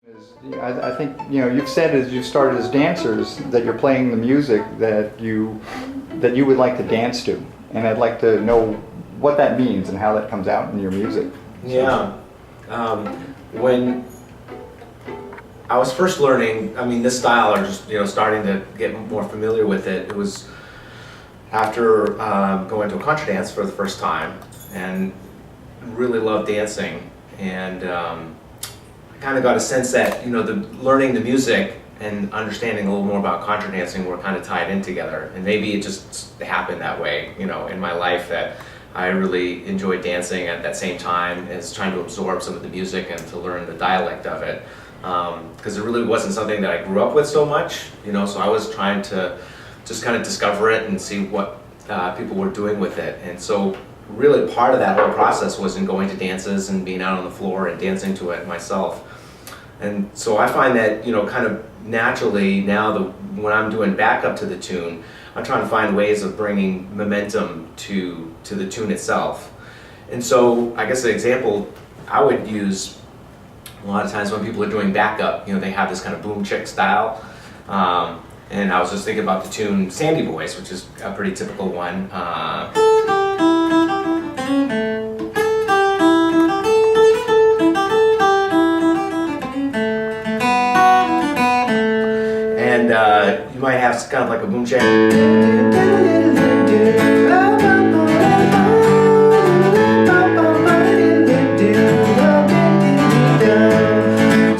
I think, you've said as you started as dancers that you're playing the music that you would like to dance to, and I'd like to know what that means and how that comes out in your music. Yeah. When I was first learning, this style, or just starting to get more familiar with it, it was after going to a contra dance for the first time, and really loved dancing, and kind of got a sense that learning the music and understanding a little more about contra dancing were kind of tied in together, and maybe it just happened that way in my life, that I really enjoyed dancing at that same time as trying to absorb some of the music and to learn the dialect of it, because it really wasn't something that I grew up with so much, so I was trying to just kind of discover it and see what people were doing with it. And so really part of that whole process was in going to dances and being out on the floor and dancing to it myself. And so I find that, kind of naturally now, when I'm doing backup to the tune, I'm trying to find ways of bringing momentum to the tune itself. And so I guess the example I would use a lot of times when people are doing backup, they have this kind of boom chick style. And I was just thinking about the tune Sandy Boys, which is a pretty typical one. And you might have kind of like a boom check.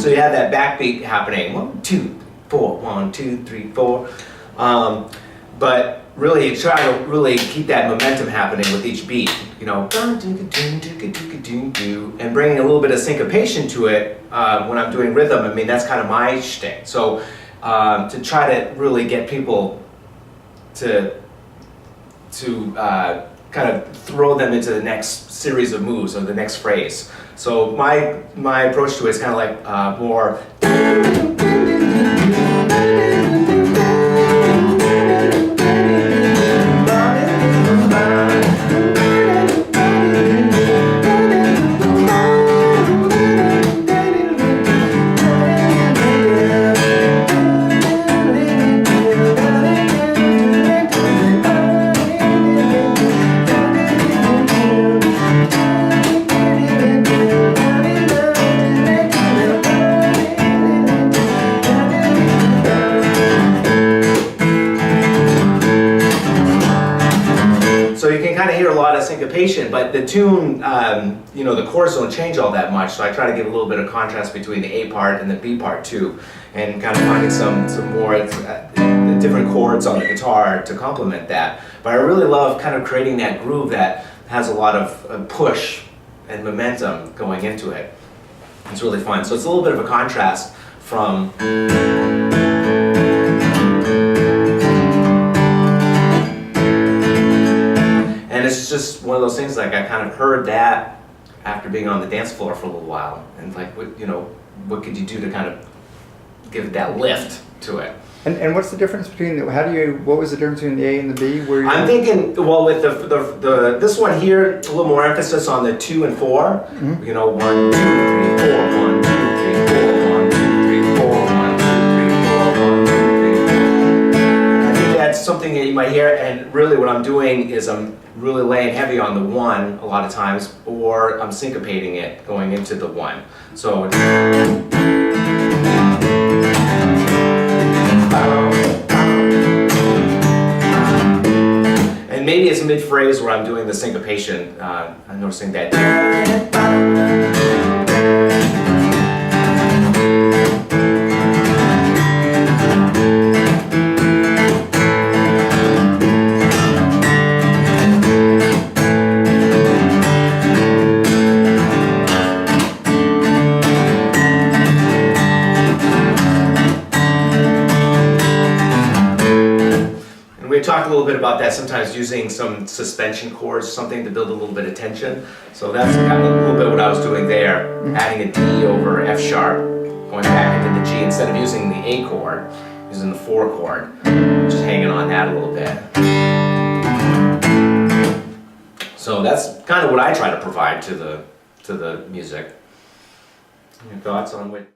So you have that backbeat happening. 1, 2, 4, 1, 2, 3, 4. But really you try to really keep that momentum happening with each beat, and bringing a little bit of syncopation to it when I'm doing rhythm. That's kind of my shtick. So to try to really get people to kind of throw them into the next series of moves or the next phrase. So my approach to it is kind of like more. So you can kind of hear a lot of syncopation, but the tune, the chords don't change all that much, so I try to give a little bit of contrast between the A part and the B part too, and kind of finding some more different chords on the guitar to complement that. But I really love kind of creating that groove that has a lot of push and momentum going into it. It's really fun. So it's a little bit of a contrast from it's just one of those things, like I kind of heard that after being on the dance floor for a little while, and like, what could you do to kind of give that lift to it? And what's the difference between what was the difference between the A and the B? I'm thinking, well, with this one here, a little more emphasis on the 2 and 4. Mm-hmm. 1, 2, 3, 4, 1, 2, 3, 4, 1, 2, 3, 4, 1, 2, 3, 4, 1, 2, 3, 4. I think that's something that you might hear, and really what I'm doing is I'm really laying heavy on the 1 a lot of times, or I'm syncopating it going into the 1. So and maybe it's mid-phrase where I'm doing the syncopation. I'm noticing that. We talked a little bit about that, sometimes using some suspension chords, something to build a little bit of tension. So that's kind of a little bit what I was doing there, adding a D over F sharp, going back into the G instead of using the A chord, using the 4 chord, just hanging on that a little bit. So that's kind of what I try to provide to the music. Any thoughts on what?